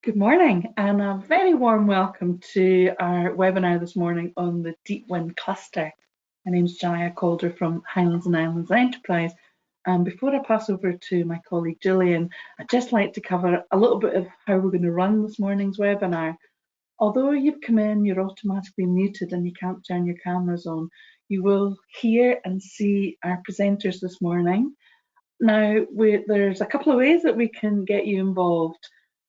Good morning and a very warm welcome to our webinar this morning on the Deep Wind Cluster. My name is Jaya Calder from Highlands and Islands Enterprise, and before I pass over to my colleague Gillian, I'd just like to cover a little bit of how we're going to run this morning's webinar. Although you've come in, you're automatically muted and you can't turn your cameras on, you will hear and see our presenters this morning. Now, there's a couple of ways that we can get you involved.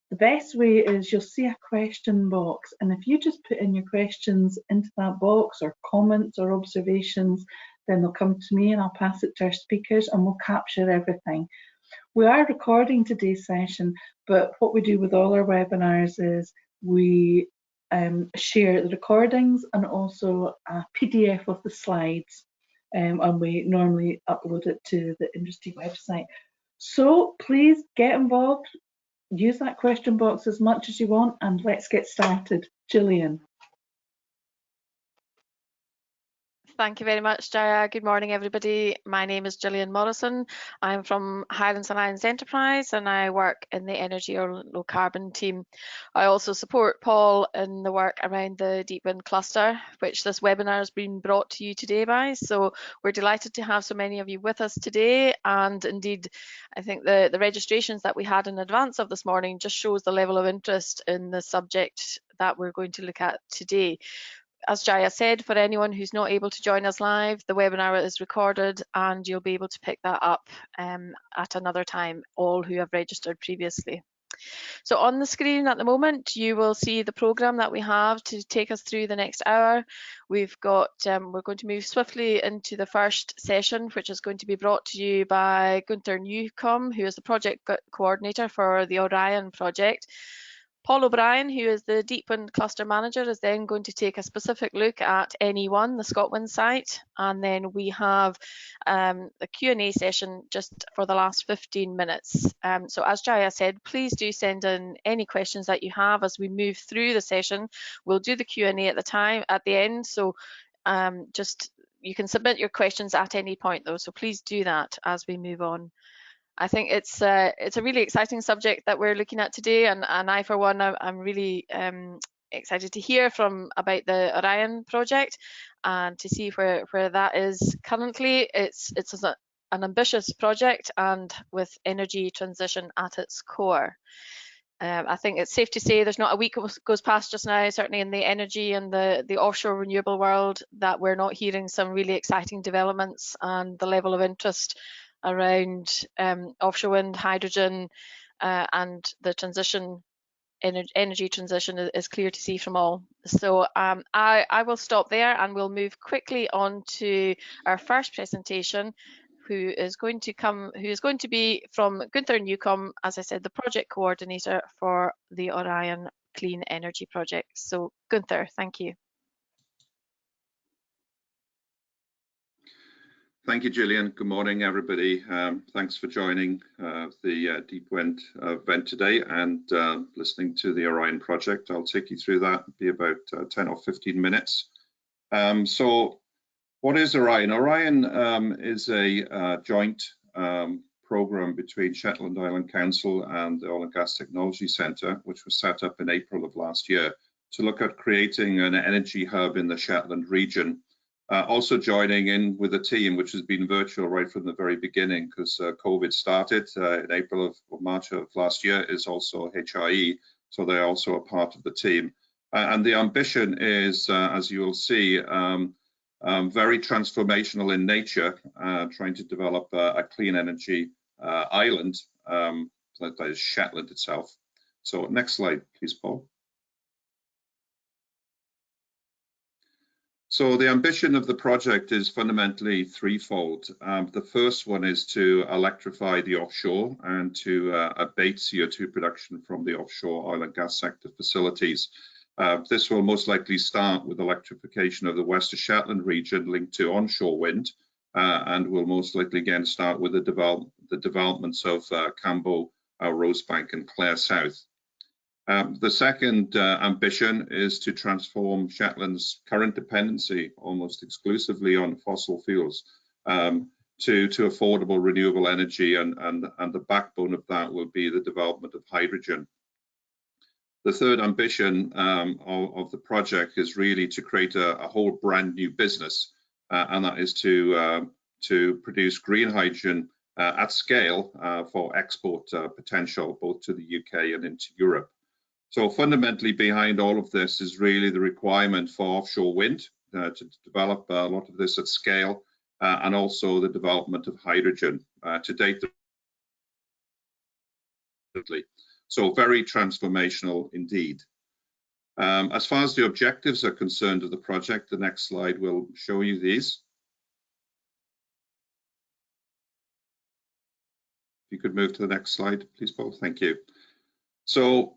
The best way is you'll see a question box, and if you just put in your questions into that box, or comments or observations, then they'll come to me and I'll pass it to our speakers and we'll capture everything. We are recording today's session, but what we do with all our webinars is we share the recordings and also a PDF of the slides, and we normally upload it to the industry website. So please get involved. Use that question box as much as you want, and let's get started. Gillian. Thank you very much, Jaya. Good morning, everybody. My name is Gillian Morrison. I'm from Highlands and Islands Enterprise, and I work in the energy or low carbon team. I also support Paul in the work around the Deep Wind Cluster, which this webinar has been brought to you today by. So we're delighted to have so many of you with us today. And indeed, I think the registrations that we had in advance of this morning just shows the level of interest in the subject that we're going to look at today. As Jaya said, for anyone who's not able to join us live, the webinar is recorded and you'll be able to pick that up at another time, all who have registered previously. So on the screen at the moment, you will see the programme that we have to take us through the next hour. We've got, we're going to move swiftly into the first session, which is going to be brought to you by Gunther Newcomb, who is the project coordinator for the ORION project. Paul O'Brien, who is the Deep Wind Cluster Manager, is then going to take a specific look at NE1, the ScotWind site, and then we have a Q&A session just for the last 15 minutes. So as Jaya said, please do send in any questions that you have as we move through the session. We'll do the Q&A at the end, so just you can submit your questions at any point though, so please do that as we move on. I think it's a really exciting subject that we're looking at today, and I, for one, I'm really excited to hear about the ORION project and to see where that is currently. It's an ambitious project and with energy transition at its core. I think it's safe to say there's not a week goes past just now, certainly in the energy and the offshore renewable world, that we're not hearing some really exciting developments, and the level of interest around offshore wind, hydrogen, and the energy transition is clear to see from all. So I will stop there and we'll move quickly on to our first presentation, who is going to be from Gunther Newcomb, as I said, the project coordinator for the ORION Clean Energy Project. So Gunther, thank you. Thank you, Gillian. Good morning, everybody. Thanks for joining the Deep Wind event today and listening to the ORION project. I'll take you through that. It'll be about 10 or 15 minutes. So what is ORION? ORION is a joint program between Shetland Island Council and the Oil and Gas Technology Centre, which was set up in April of last year to look at creating an energy hub in the Shetland region. Also joining in with a team which has been virtual right from the very beginning, because COVID started in April or March of last year, is also HRE, so they're also a part of the team. And the ambition is, as you will see, very transformational in nature, trying to develop a clean energy island that is Shetland itself. So next slide, please, Paul. So the ambition of the project is fundamentally threefold. The first one is to electrify the offshore and to abate CO2 production from the offshore oil and gas sector facilities. This will most likely start with electrification of the West of Shetland region linked to onshore wind, and will most likely again start with the developments of Cambo, Rosebank and Clare South. The second ambition is to transform Shetland's current dependency almost exclusively on fossil fuels to affordable renewable energy, and the backbone of that will be the development of hydrogen. the third ambition of the project is really to create a whole brand new business, and that is to produce green hydrogen at scale for export potential, both to the UK and into Europe. So fundamentally behind all of this is really the requirement for offshore wind to develop a lot of this at scale, and also the development of hydrogen to date. So very transformational indeed. As far as the objectives are concerned of the project, the next slide will show you these. If you could move to the next slide, please, Paul. Thank you. So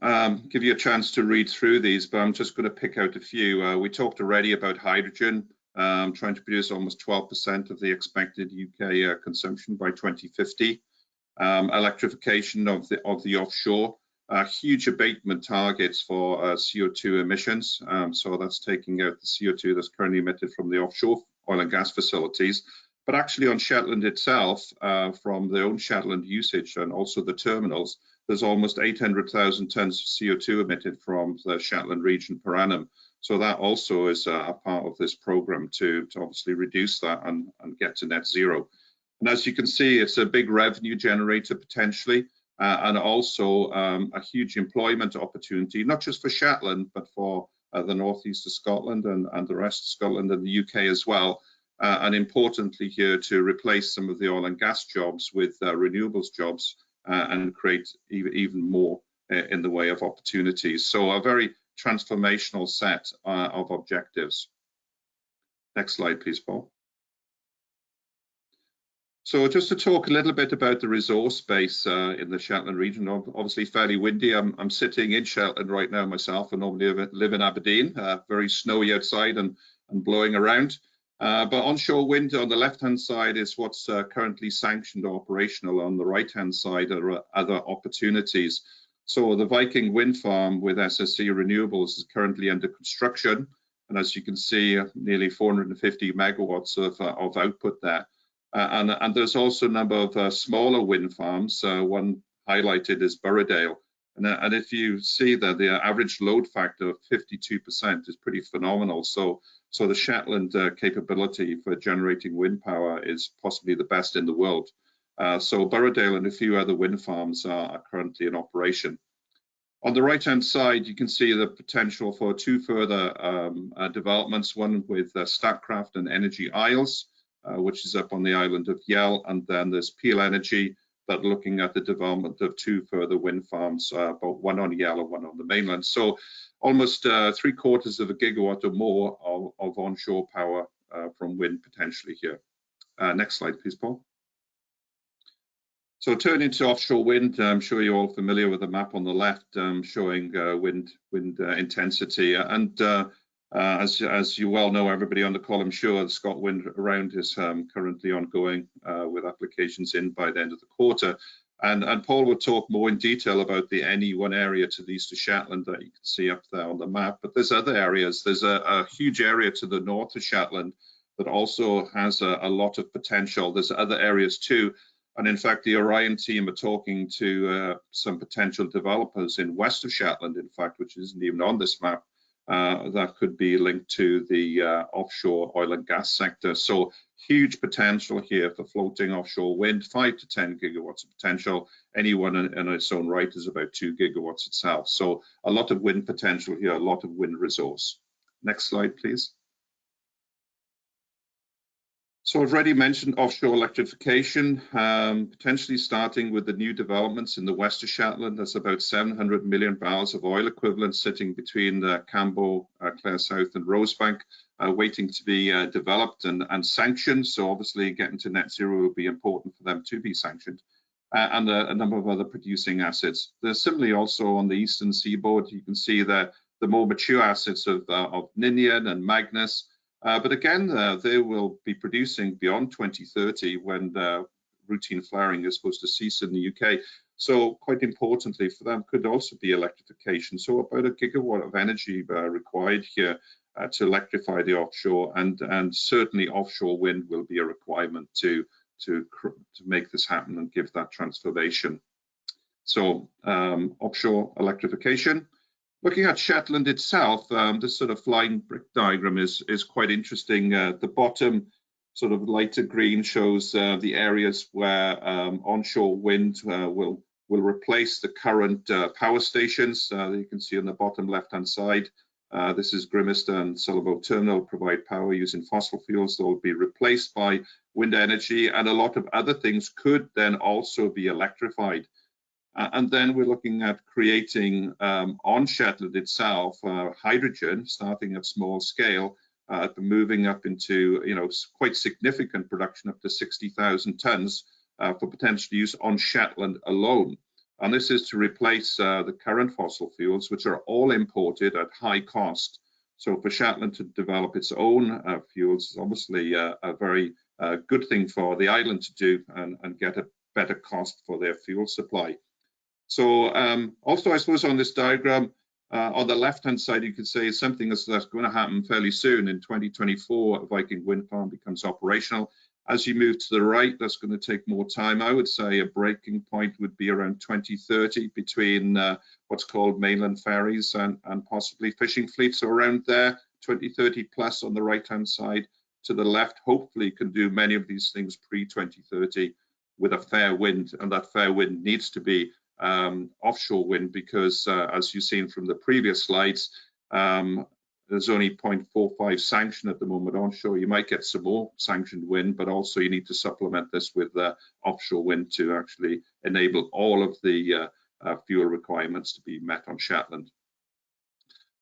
give you a chance to read through these, but I'm just going to pick out a few. We talked already about hydrogen, trying to produce almost 12% of the expected UK consumption by 2050. Electrification of the offshore, huge abatement targets for CO2 emissions. So that's taking out the CO2 that's currently emitted from the offshore oil and gas facilities. But actually on Shetland itself, from the own Shetland usage and also the terminals, there's almost 800,000 tons of CO2 emitted from the Shetland region per annum. So that also is a part of this program to obviously reduce that and get to net zero. And as you can see, it's a big revenue generator potentially, and also a huge employment opportunity, not just for Shetland, but for the northeast of Scotland and the rest of Scotland and the UK as well. And importantly here, to replace some of the oil and gas jobs with renewables jobs and create even more in the way of opportunities. So a very transformational set of objectives. Next slide, please, Paul. So just to talk a little bit about the resource base in the Shetland region, obviously fairly windy. I'm sitting in Shetland right now myself. I normally live in Aberdeen, very snowy outside and blowing around. But onshore wind on the left-hand side is what's currently sanctioned or operational. On the right-hand side are other opportunities. So the Viking wind farm with SSE Renewables is currently under construction. And as you can see, nearly 450 megawatts of output there. And there's also a number of smaller wind farms. One highlighted is Burradale. And if you see that the average load factor of 52% is pretty phenomenal. So the Shetland capability for generating wind power is possibly the best in the world. So Burradale and a few other wind farms are currently in operation. On the right-hand side, you can see the potential for two further developments, one with Statkraft and Energy Isles, which is up on the island of Yell, and then there's Peel Energy that looking at the development of two further wind farms, but one on Yell and one on the mainland. So almost 3/4 of a gigawatt or more of onshore power from wind potentially here. Next slide, please, Paul. So turning to offshore wind, I'm sure you're all familiar with the map on the left showing wind intensity. And as you well know, everybody on the call, I'm sure, the ScotWind Around is currently ongoing with applications in by the end of the quarter. And Paul will talk more in detail about the NE1 area to the east of Shetland that you can see up there on the map. But there's other areas. There's a huge area to the north of Shetland that also has a lot of potential. There's other areas too. And in fact, the ORION team are talking to some potential developers in west of Shetland, in fact, which isn't even on this map, that could be linked to the offshore oil and gas sector. So huge potential here for floating offshore wind, 5 to 10 gigawatts of potential. Any one in its own right is about 2 gigawatts itself. So a lot of wind potential here, a lot of wind resource. Next slide, please. So I've already mentioned offshore electrification, potentially starting with the new developments in the west of Shetland. There's about 700 million barrels of oil equivalent sitting between Cambo, Clare South and Rosebank, waiting to be developed and sanctioned. So obviously getting to net zero will be important for them to be sanctioned. And a number of other producing assets. There's similarly also on the eastern seaboard, you can see the more mature assets of Ninian and Magnus. But again, they will be producing beyond 2030 when routine flaring is supposed to cease in the UK. So quite importantly for them could also be electrification. So about a gigawatt of energy required here to electrify the offshore, and certainly offshore wind will be a requirement to make this happen and give that transformation. So offshore electrification. Looking at Shetland itself, this sort of flying brick diagram is quite interesting. The bottom sort of lighter green shows the areas where onshore wind will replace the current power stations. You can see on the bottom left-hand side, this is Grimsby and Sullivan Terminal provide power using fossil fuels that will be replaced by wind energy, and a lot of other things could then also be electrified. And then we're looking at creating on Shetland itself hydrogen, starting at small scale, but moving up into quite significant production, up to 60,000 tons for potential use on Shetland alone. And this is to replace the current fossil fuels, which are all imported at high cost. So for Shetland to develop its own fuels is obviously a very good thing for the island to do and get a better cost for their fuel supply. So also, I suppose, on this diagram, on the left-hand side, you could say something that's going to happen fairly soon. In 2024, Viking Wind Farm becomes operational. As you move to the right, that's going to take more time. I would say a breaking point would be around 2030 between what's called mainland ferries and possibly fishing fleets. So around there, 2030 plus on the right-hand side. To the left, hopefully, you can do many of these things pre-2030 with a fair wind, and that fair wind needs to be offshore wind, because as you've seen from the previous slides, there's only 0.45 sanction at the moment onshore. You might get some more sanctioned wind, but also you need to supplement this with offshore wind to actually enable all of the fuel requirements to be met on Shetland.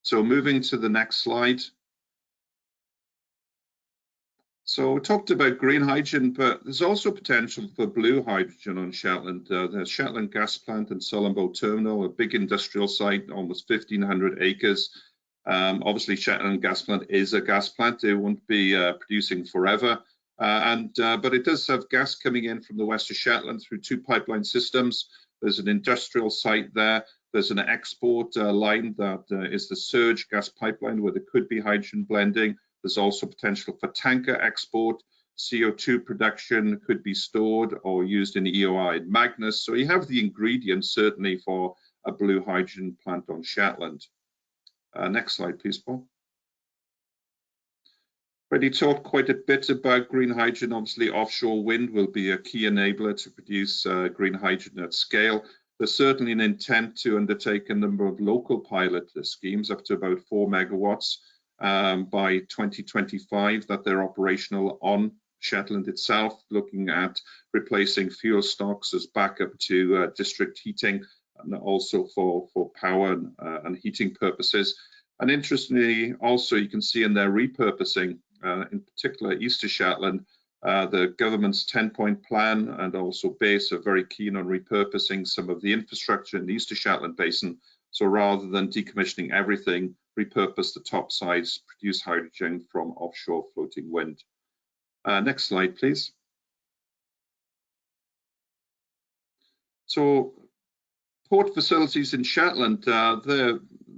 So moving to the next slide. So we talked about green hydrogen, but there's also potential for blue hydrogen on Shetland. The Shetland gas plant and Sullivan Terminal, a big industrial site, almost 1,500 acres. Obviously, Shetland gas plant is a gas plant. It won't be producing forever, but it does have gas coming in from the west of Shetland through 2 pipeline systems. There's an industrial site there. There's an export line that is the Surge gas pipeline, where there could be hydrogen blending. There's also potential for tanker export. CO2 production could be stored or used in EOI and Magnus. So you have the ingredients certainly for a blue hydrogen plant on Shetland. Next slide, please, Paul. Already talked quite a bit about green hydrogen. Obviously, offshore wind will be a key enabler to produce green hydrogen at scale. There's certainly an intent to undertake a number of local pilot schemes up to about 4 megawatts. By 2025, that they're operational on Shetland itself, looking at replacing fuel stocks as backup to district heating, and also for power and heating purposes. And interestingly, also you can see in their repurposing, in particular East of Shetland, the government's 10-point plan and also BASE are very keen on repurposing some of the infrastructure in the East of Shetland Basin. So rather than decommissioning everything, repurpose the top sides, produce hydrogen from offshore floating wind. Next slide, please. So port facilities in Shetland,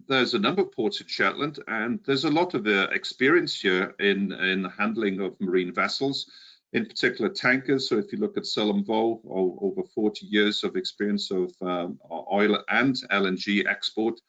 there's a number of ports in Shetland, and there's a lot of experience here in handling of marine vessels, in particular tankers. So if you look at Sullivan, over 40 years of experience of oil and LNG export.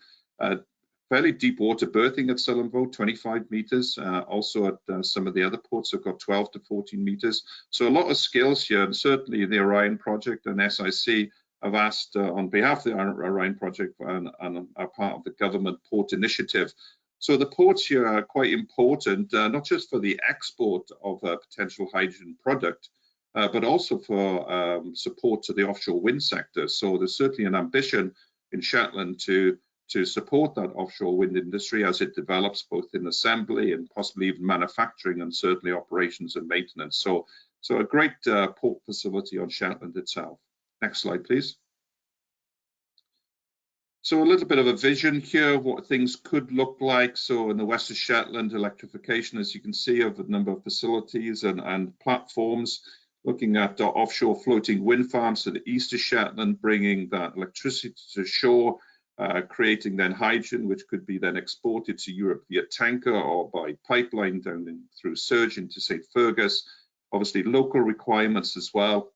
Fairly deep water berthing at Sullivan, 25 meters. Also at some of the other ports have got 12 to 14 meters. So a lot of skills here, and certainly the ORION project and SIC have asked on behalf of the ORION project and are part of the government port initiative. So the ports here are quite important, not just for the export of a potential hydrogen product, but also for support to the offshore wind sector. So there's certainly an ambition in Shetland to support that offshore wind industry as it develops, both in assembly and possibly even manufacturing, and certainly operations and maintenance. So a great port facility on Shetland itself. Next slide, please. So a little bit of a vision here of what things could look like. So in the west of Shetland, electrification, as you can see, of a number of facilities and platforms, looking at offshore floating wind farms to the east of Shetland, bringing that electricity to shore, creating then hydrogen, which could be then exported to Europe via tanker or by pipeline down through Surge into St. Fergus. Obviously, local requirements as well.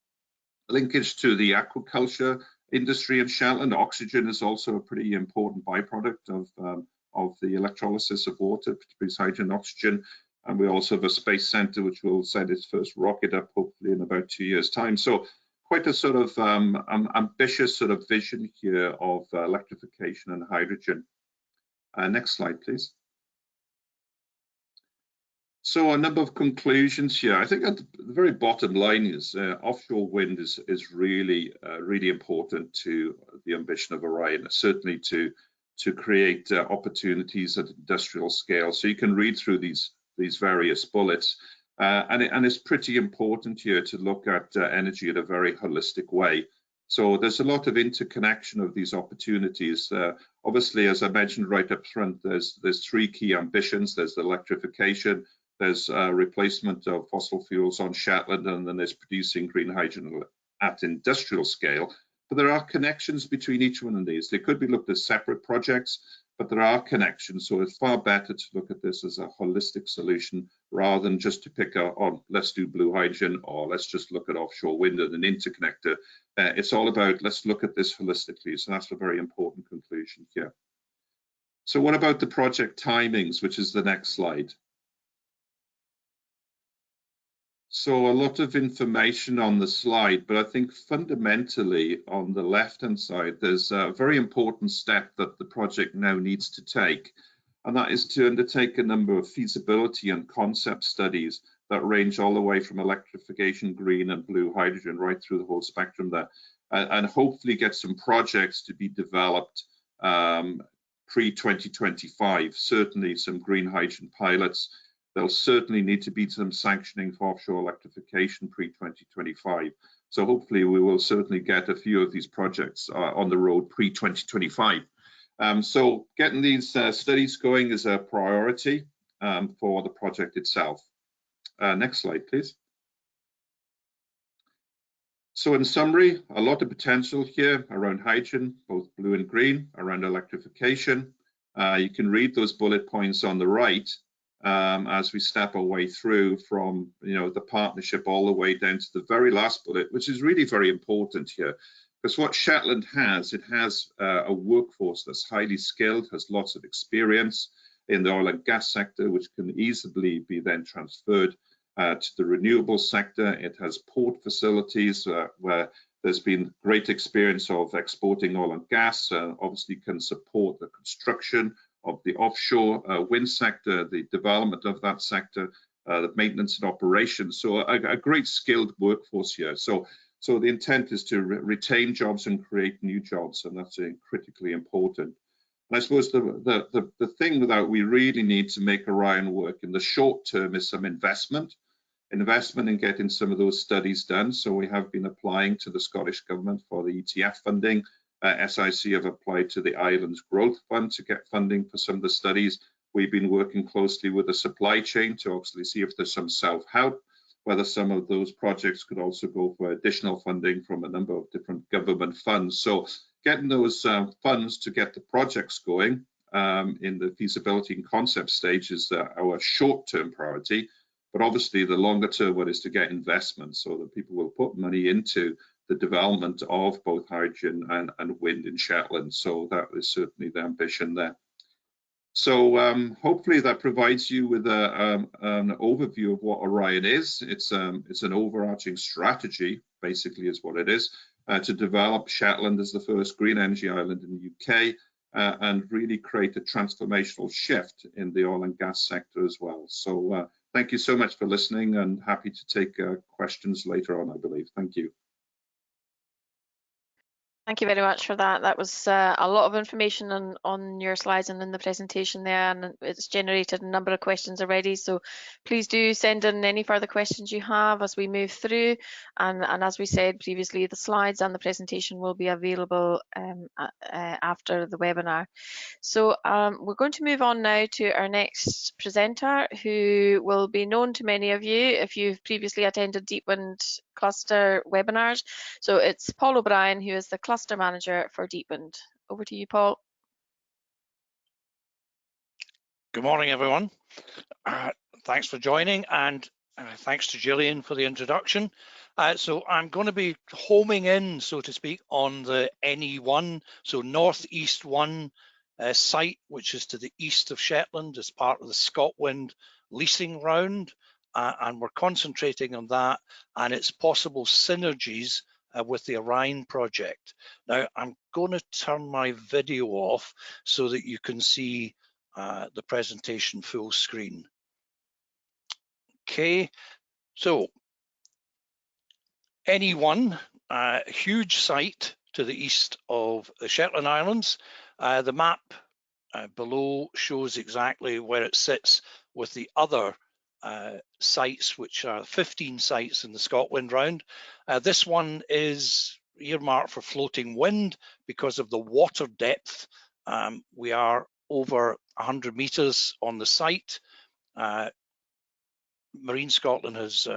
Linkage to the aquaculture industry in Shetland. Oxygen is also a pretty important byproduct of the electrolysis of water, particularly hydrogen and oxygen. And we also have a space center which will send its first rocket up hopefully in about 2 years' time. So quite a sort of ambitious sort of vision here of electrification and hydrogen. Next slide, please. So a number of conclusions here. I think at the very bottom line is offshore wind is really important to the ambition of Orion, certainly to create opportunities at industrial scale. So you can read through these various bullets, and it's pretty important here to look at energy in a very holistic way. So there's a lot of interconnection of these opportunities. Obviously, as I mentioned right up front, there's 3 key ambitions. There's the electrification, there's replacement of fossil fuels on Shetland, and then there's producing green hydrogen at industrial scale. But there are connections between each one of these. They could be looked at as separate projects, but there are connections. So it's far better to look at this as a holistic solution rather than just to pick on, let's do blue hydrogen, or let's just look at offshore wind and an interconnector. It's all about, let's look at this holistically. So that's a very important conclusion here. So what about the project timings, which is the next slide? So a lot of information on the slide, but I think fundamentally on the left-hand side, there's a very important step that the project now needs to take, and that is to undertake a number of feasibility and concept studies that range all the way from electrification, green and blue hydrogen, right through the whole spectrum there, and hopefully get some projects to be developed pre-2025, certainly some green hydrogen pilots. There'll certainly need to be some sanctioning for offshore electrification pre-2025. So hopefully we will certainly get a few of these projects on the road pre-2025. So getting these studies going is a priority for the project itself. Next slide, please. So in summary, a lot of potential here around hydrogen, both blue and green, around electrification. You can read those bullet points on the right. As we step our way through from the partnership all the way down to the very last bullet, which is really very important here, because what Shetland has, it has a workforce that's highly skilled, has lots of experience in the oil and gas sector, which can easily be then transferred to the renewable sector. It has port facilities where there's been great experience of exporting oil and gas, obviously can support the construction of the offshore wind sector, the development of that sector, the maintenance and operations. So a great skilled workforce here. So the intent is to retain jobs and create new jobs, and that's critically important. And I suppose the thing that we really need to make Orion work in the short term is some investment in getting some of those studies done. So we have been applying to the Scottish Government for the ETF funding. SIC have applied to the Islands Growth Fund to get funding for some of the studies. We've been working closely with the supply chain to obviously see if there's some self-help, whether some of those projects could also go for additional funding from a number of different government funds. So getting those funds to get the projects going in the feasibility and concept stage is our short-term priority. But obviously the longer term one is to get investment so that people will put money into the development of both hydrogen and wind in Shetland. So that is certainly the ambition there. So hopefully that provides you with an overview of what Orion is. It's an overarching strategy, basically is what it is, to develop Shetland as the first green energy island in the UK and really create a transformational shift in the oil and gas sector as well. So thank you so much for listening, and happy to take questions later on, I believe. Thank you. Thank you very much for that. That was a lot of information on your slides and in the presentation there, and it's generated a number of questions already. So please do send in any further questions you have as we move through. And as we said previously, the slides and the presentation will be available after the webinar. So we're going to move on now to our next presenter, who will be known to many of you if you've previously attended Deep Wind Cluster webinars. So it's Paul O'Brien, who is the Cluster Manager for Deep Wind. Over to you, Paul. Good morning, everyone. Thanks for joining, and Thanks to Gillian for the introduction. So I'm going to be homing in, so to speak, on the NE1, so Northeast 1 site, which is to the east of Shetland as part of the ScotWind leasing round. And we're concentrating on that and its possible synergies with the ORION project. Now, I'm going to turn my video off so that you can see the presentation full screen. Okay, so NE1, a huge site to the east of the Shetland Islands. The map below shows exactly where it sits with the other sites, which are 15 sites in the ScotWind round. This one is earmarked for floating wind because of the water depth. We are over 100 meters on the site. Marine Scotland has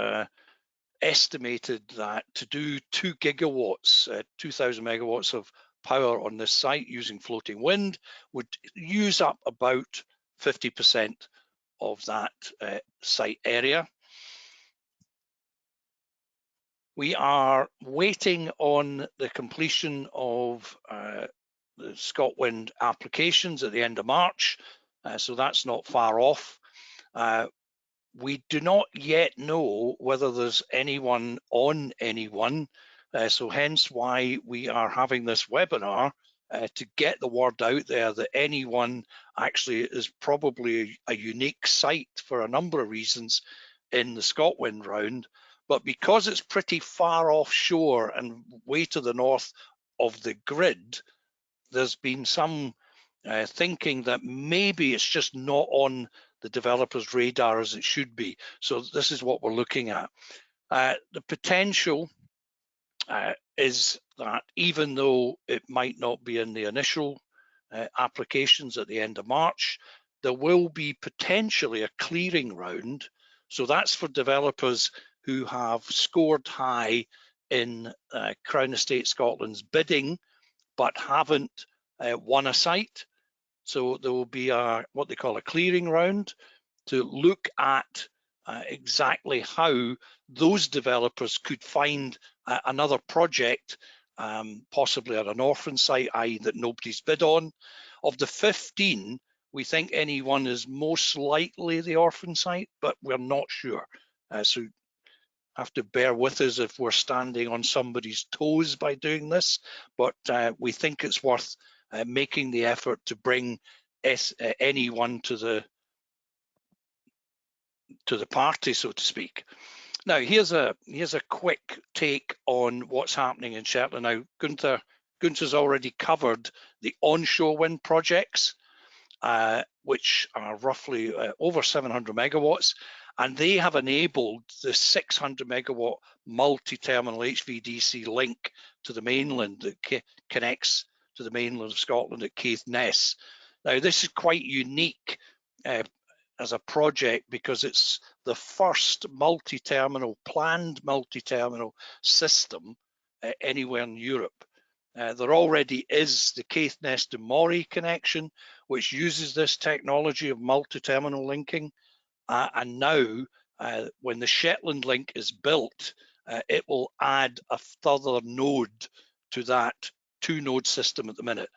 estimated that to do 2 gigawatts, 2,000 megawatts of power on this site using floating wind would use up about 50% of that site area. We are waiting on the completion of the ScotWind applications at the end of March, so that's not far off. We do not yet know whether there's anyone on NE1, so hence why we are having this webinar to get the word out there that NE1 actually is probably a unique site for a number of reasons in the ScotWind round. But because it's pretty far offshore and way to the north of the grid, there's been some thinking that maybe it's just not on the developer's radar as it should be. So this is what we're looking at. The potential is that even though it might not be in the initial applications at the end of March, there will be potentially a clearing round. So that's for developers who have scored high in Crown Estate Scotland's bidding, but haven't won a site. So there will be what they call a clearing round to look at exactly how those developers could find another project, possibly at an orphan site, i.e. that nobody's bid on. Of the 15, we think NE1 is most likely the orphan site, but we're not sure. So have to bear with us if we're standing on somebody's toes by doing this, but we think it's worth making the effort to bring NE1 to the party, so to speak. Now, here's a quick take on what's happening in Shetland. Now, Gunther's already covered the onshore wind projects, which are roughly over 700 megawatts, and they have enabled the 600 megawatt multi-terminal HVDC link to the mainland that connects to the mainland of Scotland at Caithness. Now, this is quite unique as a project because it's the first planned multi-terminal system anywhere in Europe. There already is the Caithness to Moray connection, which uses this technology of multi-terminal linking. And now, when the Shetland link is built, it will add a further node to that 2-node system at the minute.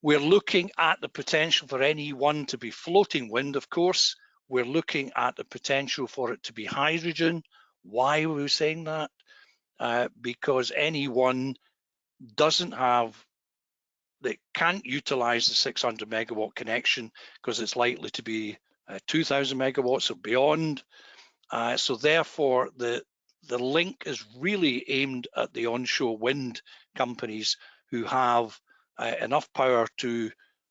We're looking at the potential for NE1 to be floating wind, of course. We're looking at the potential for it to be hydrogen. Why are we saying that? Because NE1 they can't utilize the 600 megawatt connection because it's likely to be 2,000 megawatts or beyond. So therefore, the link is really aimed at the onshore wind companies who have enough power to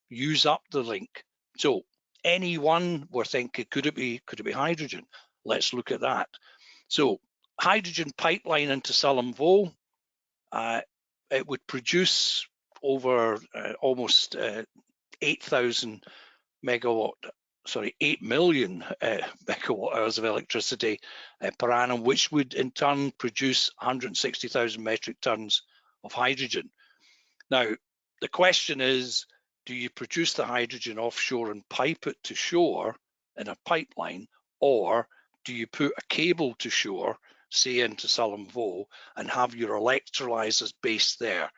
use up the link. So NE1, we're thinking, could it be hydrogen? Let's look at that. So hydrogen pipeline into Sullom Voe, it would produce over almost 8 million megawatt hours of electricity per annum, which would in turn produce 160,000 metric tons of hydrogen. Now, the question is, do you produce the hydrogen offshore and pipe it to shore in a pipeline, or do you put a cable to shore, say into Sullom Voe, and have your electrolyzers based there?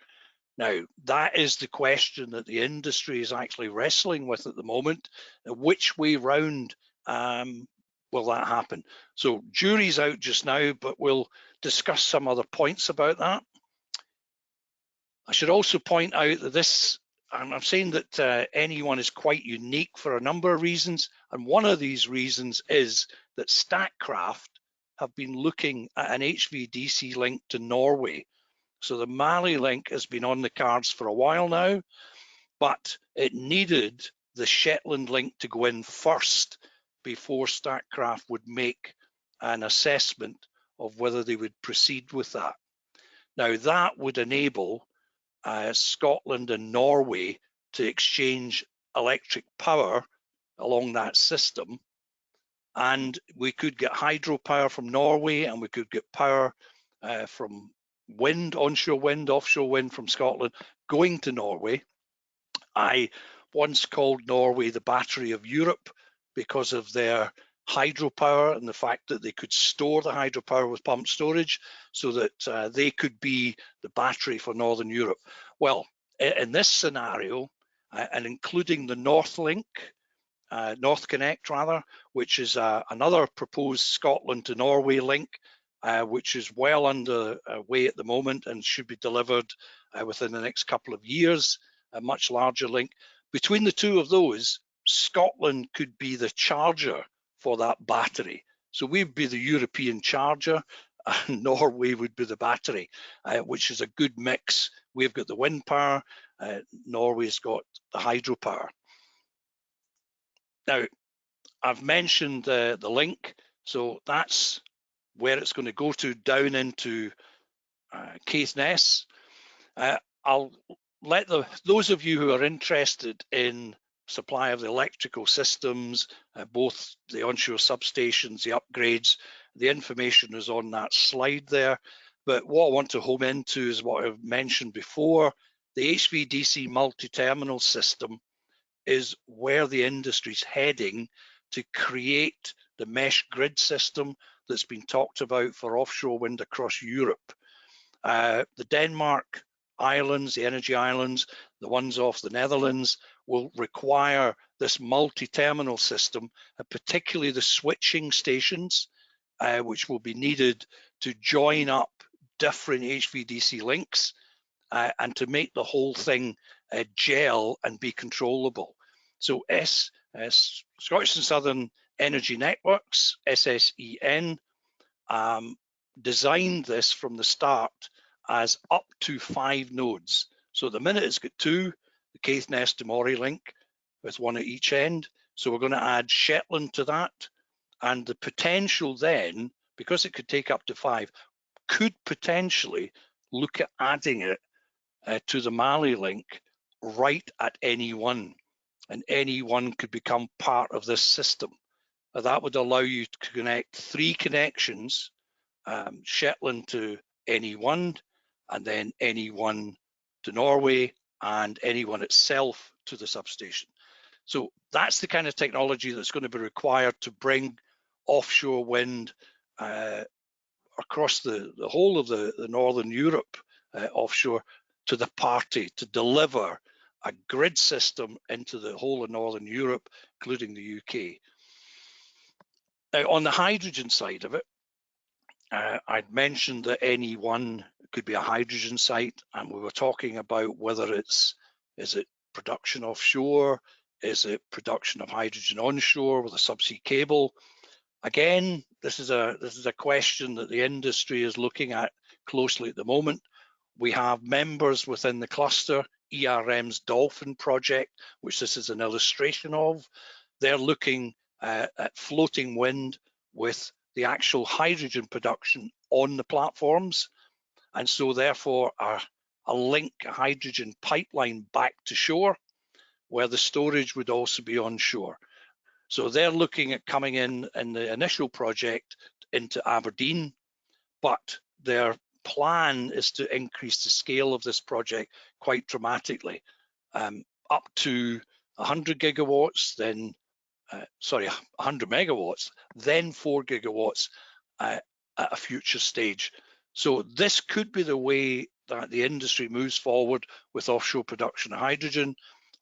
Now, that is the question that the industry is actually wrestling with at the moment. Which way round will that happen? So jury's out just now, but we'll discuss some other points about that. I should also point out that this, I'm saying that NE1 is quite unique for a number of reasons. And one of these reasons is that Statkraft have been looking at an HVDC link to Norway. So the Mali link has been on the cards for a while now, but it needed the Shetland link to go in first before Statkraft would make an assessment of whether they would proceed with that. Now that would enable Scotland and Norway to exchange electric power along that system, and we could get hydropower from Norway, and we could get power from wind, onshore wind, offshore wind from Scotland going to Norway. I once called Norway the battery of Europe because of their hydropower and the fact that they could store the hydropower with pump storage, so that they could be the battery for Northern Europe. Well, in this scenario, and including the North Link, North Connect rather, which is another proposed Scotland to Norway link, which is well underway at the moment and should be delivered within the next couple of years, a much larger link. Between the two of those, Scotland could be the charger for that battery. So we'd be the European charger and Norway would be the battery, which is a good mix. We've got the wind power, Norway's got the hydropower. Now, I've mentioned the link, so that's where it's going to go to, down into Caithness. I'll let those of you who are interested in supply of the electrical systems, both the onshore substations, the upgrades, the information is on that slide there. But what I want to home into is what I've mentioned before. The HVDC multi-terminal system is where the industry's heading to create the mesh grid system that's been talked about for offshore wind across Europe. The Denmark islands, the energy islands, the ones off the Netherlands, will require this multi-terminal system, particularly the switching stations, which will be needed to join up different HVDC links and to make the whole thing gel and be controllable. So Scottish and Southern Energy Networks, SSEN, designed this from the start as up to 5 nodes. So at the minute it's got 2, the Caithness to Moray link with 1 at each end. So we're going to add Shetland to that, and the potential then, because it could take up to 5, could potentially look at adding it to the Mali link right at NE1, and NE1 could become part of this system. That would allow you to connect 3 connections, Shetland to NE1, and then NE1 to Norway, and NE1 itself to the substation. So that's the kind of technology that's going to be required to bring offshore wind across the whole of the Northern Europe offshore to the party, to deliver a grid system into the whole of Northern Europe, including the UK. Now, on the hydrogen side of it, I'd mentioned that NE1 could be a hydrogen site, and we were talking about whether is it production offshore, is it production of hydrogen onshore with a subsea cable. Again, this is a question that the industry is looking at closely at the moment. We have members within the cluster, ERM's Dolphin project, which this is an illustration of. They're looking at floating wind with the actual hydrogen production on the platforms, and so therefore a link, a hydrogen pipeline back to shore, where the storage would also be onshore. So they're looking at coming in the initial project into Aberdeen, but their plan is to increase the scale of this project quite dramatically, up to 100 gigawatts, then 100 megawatts, then 4 gigawatts at a future stage. So this could be the way that the industry moves forward with offshore production of hydrogen,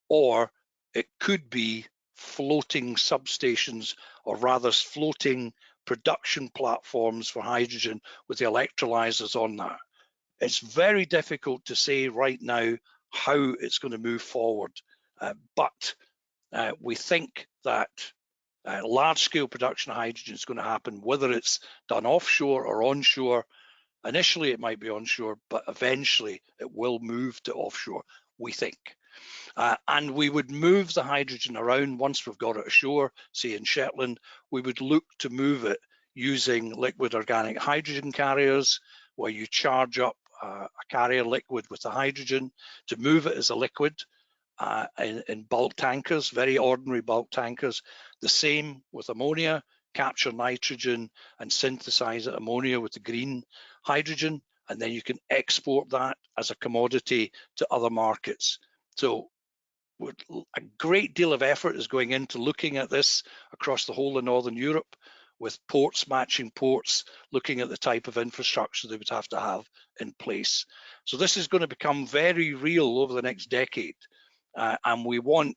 or it could be floating substations, or rather floating production platforms for hydrogen with the electrolyzers on that. It's very difficult to say right now how it's going to move forward, but we think that large-scale production of hydrogen is going to happen, whether it's done offshore or onshore. Initially, it might be onshore, but eventually it will move to offshore, we think. And we would move the hydrogen around once we've got it ashore, say in Shetland. We would look to move it using liquid organic hydrogen carriers, where you charge up a carrier liquid with the hydrogen to move it as a liquid in bulk tankers, very ordinary bulk tankers. The same with ammonia, capture nitrogen and synthesize ammonia with the green hydrogen, and then you can export that as a commodity to other markets. So a great deal of effort is going into looking at this across the whole of Northern Europe, with ports matching ports, looking at the type of infrastructure they would have to have in place. So this is going to become very real over the next decade, and we want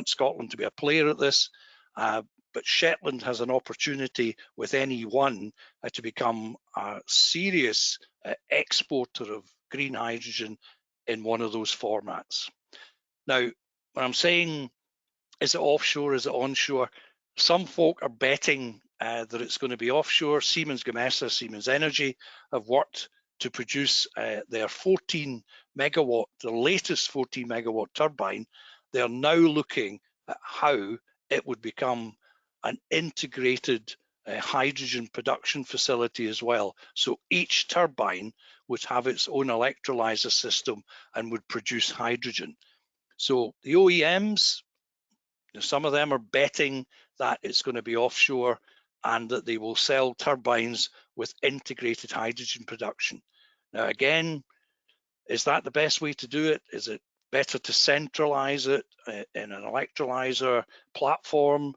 Scotland to be a player at this. But Shetland has an opportunity with NE1 to become a serious exporter of green hydrogen in one of those formats. Now, when I'm saying, is it offshore, is it onshore? Some folk are betting that it's going to be offshore. Siemens Gamesa, Siemens Energy have worked to produce their 14 megawatt, the latest 14 megawatt turbine. They're now looking at how it would become an integrated hydrogen production facility as well. So each turbine would have its own electrolyzer system and would produce hydrogen. So the OEMs, some of them are betting that it's going to be offshore and that they will sell turbines with integrated hydrogen production. Now, again, is that the best way to do it? Is it better to centralize it in an electrolyzer platform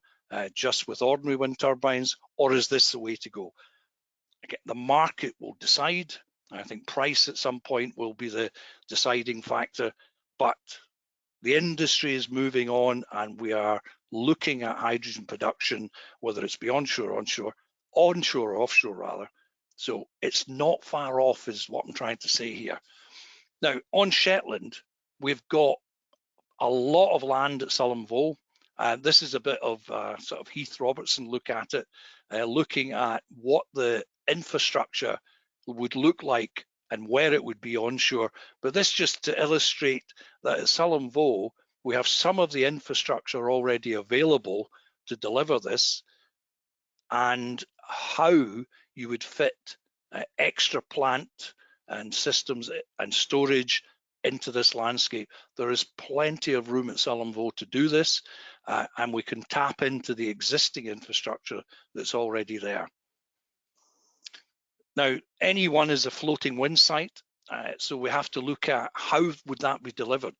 just with ordinary wind turbines, or is this the way to go? Again, the market will decide. I think price at some point will be the deciding factor, but the industry is moving on, and we are looking at hydrogen production, whether it's be onshore or offshore rather. So it's not far off is what I'm trying to say here. Now, on Shetland, we've got a lot of land at Sullom Voe. This is a bit of sort of Heath Robertson look at it, looking at what the infrastructure would look like and where it would be onshore. But this just to illustrate that at Sullom Voe, we have some of the infrastructure already available to deliver this, and how you would fit extra plant and systems and storage into this landscape. There is plenty of room at Sullom Voe to do this, and we can tap into the existing infrastructure that's already there. Now, NE1 is a floating wind site, so we have to look at how would that be delivered.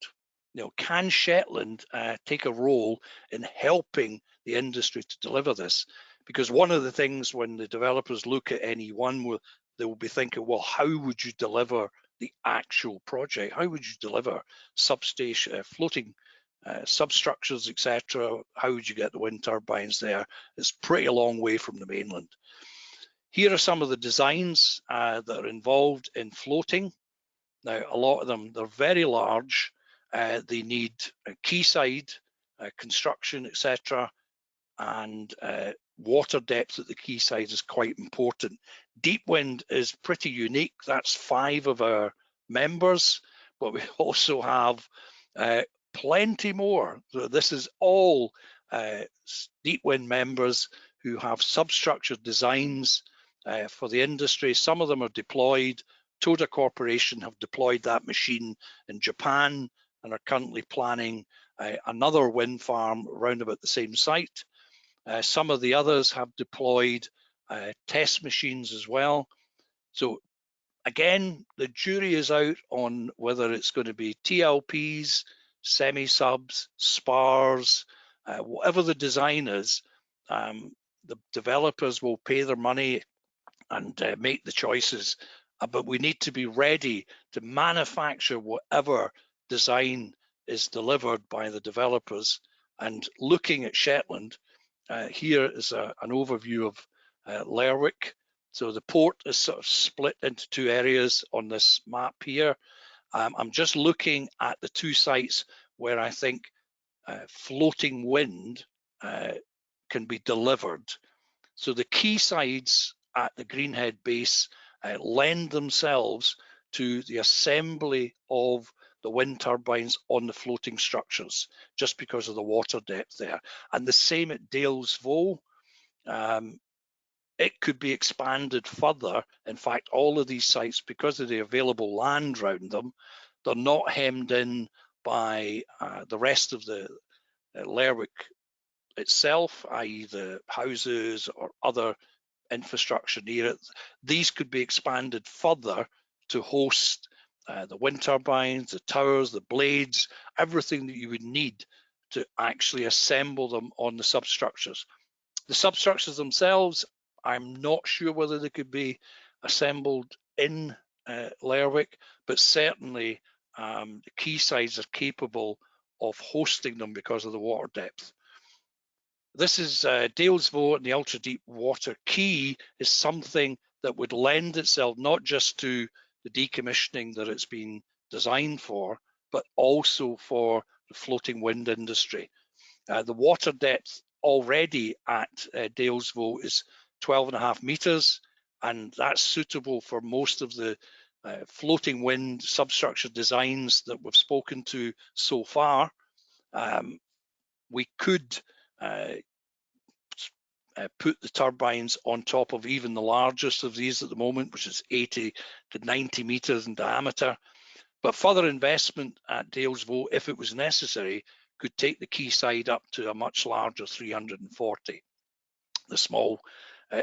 You know, can Shetland take a role in helping the industry to deliver this? Because one of the things when the developers look at NE1, they will be thinking, well, how would you deliver the actual project? How would you deliver substation, floating substructures, etc.? How would you get the wind turbines there? It's pretty a long way from the mainland. Here are some of the designs that are involved in floating. Now, a lot of them, they're very large. They need quayside construction, etc. And water depth at the quayside is quite important. Deep wind is pretty unique. That's 5 of our members, but we also have plenty more. So this is all deep wind members who have substructure designs for the industry. Some of them are deployed. Toda Corporation have deployed that machine in Japan and are currently planning another wind farm around about the same site. Some of the others have deployed test machines as well. So again, the jury is out on whether it's going to be TLPs, semi-subs, spars, Whatever the design is, the developers will pay their money and make the choices, but we need to be ready to manufacture whatever design is delivered by the developers. And looking at Shetland, here is an overview of Lerwick. So the port is sort of split into two areas on this map here. I'm just looking at the two sites where I think floating wind can be delivered. So the quaysides at the Greenhead base lend themselves to the assembly of the wind turbines on the floating structures, just because of the water depth there. And the same at Dalesvoe. It could be expanded further. In fact, all of these sites, because of the available land around them, they're not hemmed in by the rest of the Lerwick itself, i.e. the houses or other infrastructure near it. These could be expanded further to host the wind turbines, the towers, the blades, everything that you would need to actually assemble them on the substructures. The substructures themselves, I'm not sure whether they could be assembled in Lerwick, but certainly the quaysides are capable of hosting them because of the water depth. This is Dalesvoe, and the ultra deep water quay is something that would lend itself not just to the decommissioning that it's been designed for, but also for the floating wind industry. The water depth already at Dalesvoe is 12.5 meters, and that's suitable for most of the floating wind substructure designs that we've spoken to so far. We could put the turbines on top of even the largest of these at the moment, which is 80 to 90 meters in diameter. But further investment at Dalesvoe, if it was necessary, could take the quayside up to a much larger 340. The small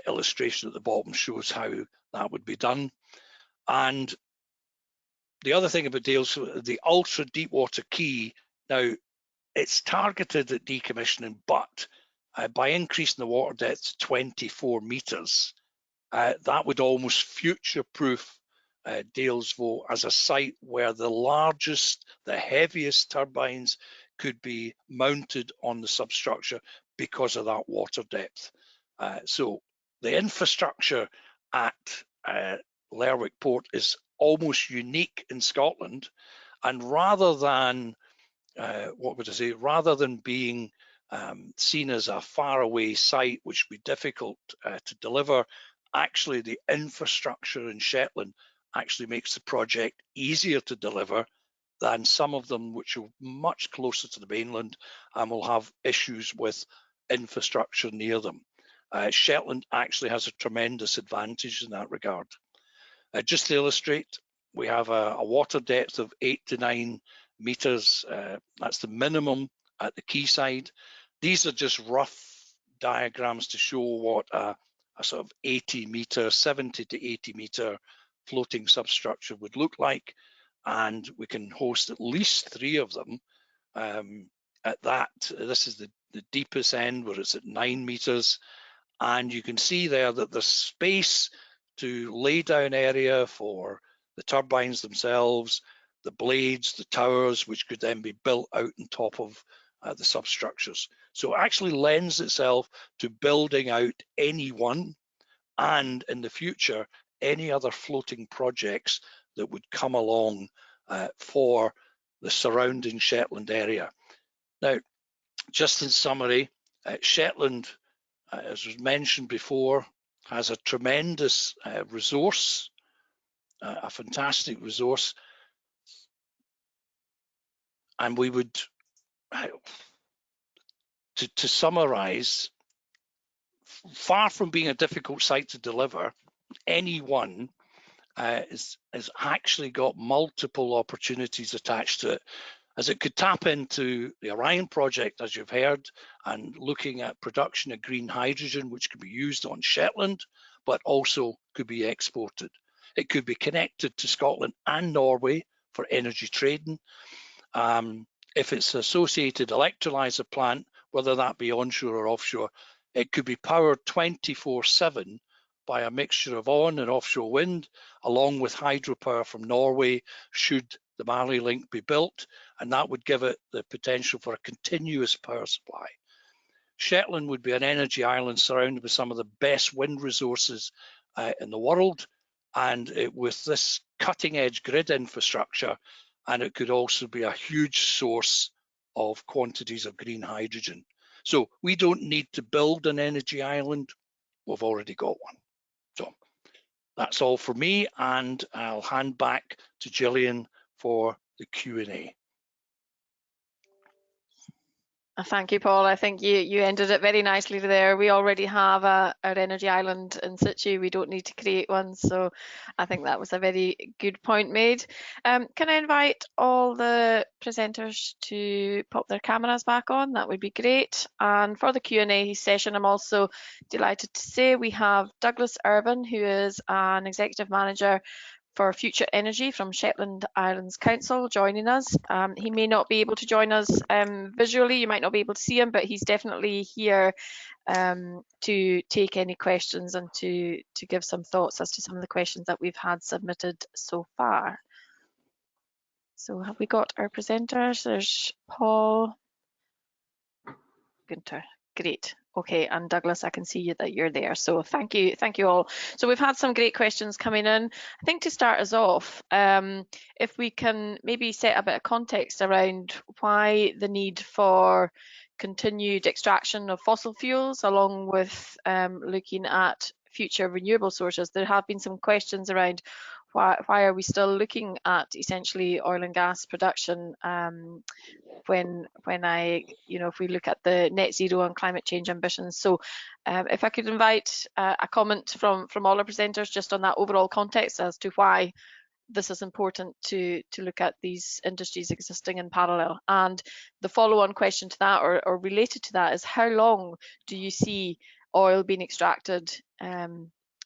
illustration at the bottom shows how that would be done. And the other thing about Dalesvoe, the ultra deep water quay, now it's targeted at decommissioning, but by increasing the water depth to 24 meters, that would almost future-proof Dalesvoe as a site where the largest, the heaviest turbines could be mounted on the substructure because of that water depth. So the infrastructure at Lerwick Port is almost unique in Scotland, and rather than rather than being seen as a faraway site which would be difficult to deliver, actually the infrastructure in Shetland actually makes the project easier to deliver than some of them which are much closer to the mainland and will have issues with infrastructure near them. Shetland actually has a tremendous advantage in that regard. Just to illustrate, we have a water depth of 8 to 9 meters. That's the minimum at the quayside. These are just rough diagrams to show what a sort of 80 meter, 70 to 80 meter floating substructure would look like. And we can host at least 3 of them. At that, this is the deepest end where it's at 9 meters. And you can see there that there's space to lay down area for the turbines themselves, the blades, the towers, which could then be built out on top of the substructures. So it actually lends itself to building out any one, and in the future, any other floating projects that would come along for the surrounding Shetland area. Now, just in summary, Shetland, as was mentioned before, has a tremendous resource, a fantastic resource, and we would, to summarize, far from being a difficult site to deliver, any one has actually got multiple opportunities attached to it, as it could tap into the ORION project, as you've heard, and looking at production of green hydrogen, which could be used on Shetland, but also could be exported. It could be connected to Scotland and Norway for energy trading. If it's associated electrolyzer plant, whether that be onshore or offshore. It could be powered 24/7 by a mixture of on and offshore wind, along with hydropower from Norway, should the Marley Link be built, and that would give it the potential for a continuous power supply. Shetland would be an energy island surrounded with some of the best wind resources in the world, and with this cutting-edge grid infrastructure, and it could also be a huge source of quantities of green hydrogen. So we don't need to build an energy island, we've already got one. So that's all for me, and I'll hand back to Gillian for the Q&A. Thank you, Paul. I think you ended it very nicely there. We already have our energy island in situ. We don't need to create one. So I think that was a very good point made. Can I invite all the presenters to pop their cameras back on? That would be great. And for the Q&A session, I'm also delighted to say we have Douglas Irvin, who is an executive manager for Future Energy from Shetland Islands Council, joining us. He may not be able to join us visually, you might not be able to see him, but he's definitely here to take any questions and to give some thoughts as to some of the questions that we've had submitted so far. So have we got our presenters? There's Paul, Gunter, great. Okay, and Douglas, I can see you that you're there. So thank you all. So we've had some great questions coming in. I think to start us off, if we can maybe set a bit of context around why the need for continued extraction of fossil fuels, along with looking at future renewable sources. There have been some questions around why are we still looking at essentially oil and gas production when if we look at the net zero and climate change ambitions. So if I could invite a comment from all our presenters just on that overall context as to why this is important to look at these industries existing in parallel. And the follow-on question to that, or related to that, is how long do you see oil being extracted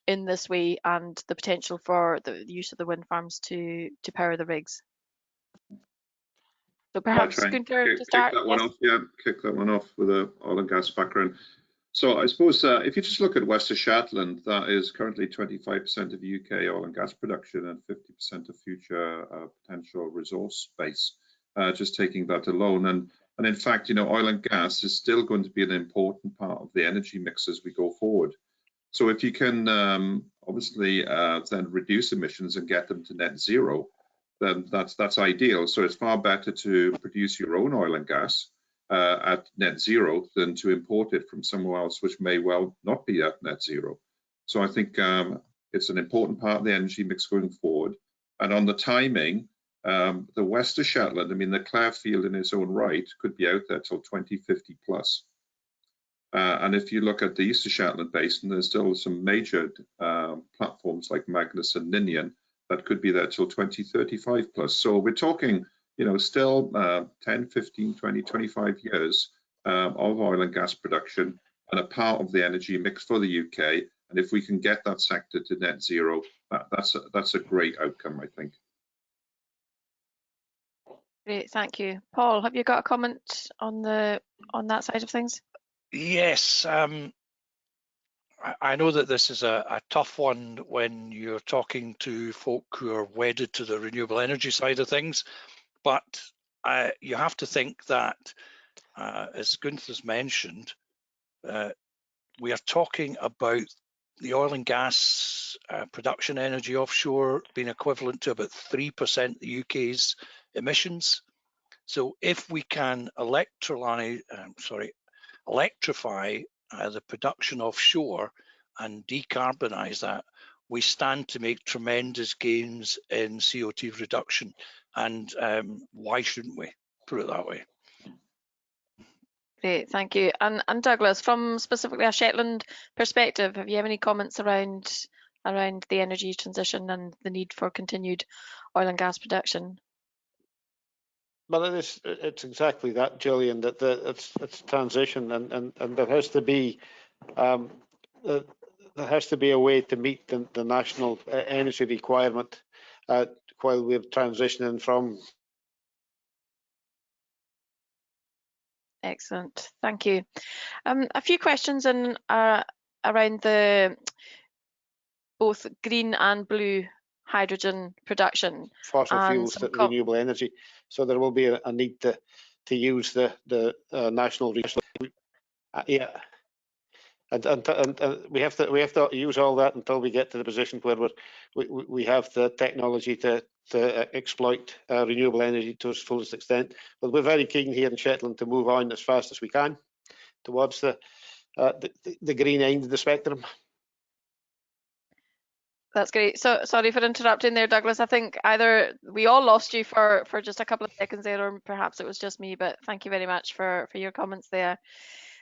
in this way, and the potential for the use of the wind farms to power the rigs? So perhaps Gunter to start. Kick that one off with an oil and gas background. So I suppose if you just look at West of Shetland, that is currently 25% of UK oil and gas production and 50% of future potential resource base, just taking that alone. And in fact, oil and gas is still going to be an important part of the energy mix as we go forward. So if you can obviously then reduce emissions and get them to net zero, then that's ideal. So it's far better to produce your own oil and gas at net zero than to import it from somewhere else, which may well not be at net zero. So I think it's an important part of the energy mix going forward. And on the timing, the West of Shetland, I mean, the Clare field in its own right could be out there till 2050 plus. And if you look at the East of Shetland Basin, there's still some major platforms like Magnus and Ninian that could be there till 2035 plus. So we're talking, still 10, 15, 20, 25 years of oil and gas production and a part of the energy mix for the UK. And if we can get that sector to net zero, that's a great outcome, I think. Great, thank you. Paul, have you got a comment on that side of things? Yes, I know that this is a tough one when you're talking to folk who are wedded to the renewable energy side of things, but you have to think that, as Gunther's mentioned, we are talking about the oil and gas production energy offshore being equivalent to about 3% of the UK's emissions. So if we can electrify the production offshore and decarbonize that, we stand to make tremendous gains in CO2 reduction. And why shouldn't we, put it that way? Great, thank you. And Douglas, from specifically a Shetland perspective, have you have any comments around the energy transition and the need for continued oil and gas production? Well, it's exactly that, Gillian, that it's transition, and there has to be a way to meet the national energy requirement while we're transitioning from. Excellent, thank you. A few questions around both green and blue hydrogen production. Fossil fuels, renewable energy. So there will be a need to use the national resource. Yeah. And we have to use all that until we get to the position where we have the technology to exploit renewable energy to its fullest extent. But we're very keen here in Shetland to move on as fast as we can towards the green end of the spectrum. That's great. So sorry for interrupting there, Douglas. I think either we all lost you for just a couple of seconds there, or perhaps it was just me, but thank you very much for your comments there.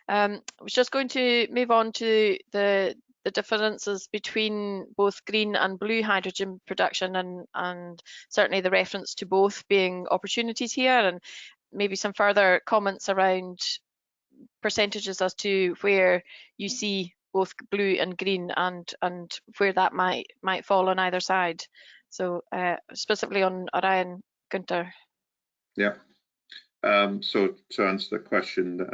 I was just going to move on to the differences between both green and blue hydrogen production, and certainly the reference to both being opportunities here, and maybe some further comments around percentages as to where you see both blue and green, and where that might fall on either side. So specifically on Orion, Gunther. Yeah. So to answer the question,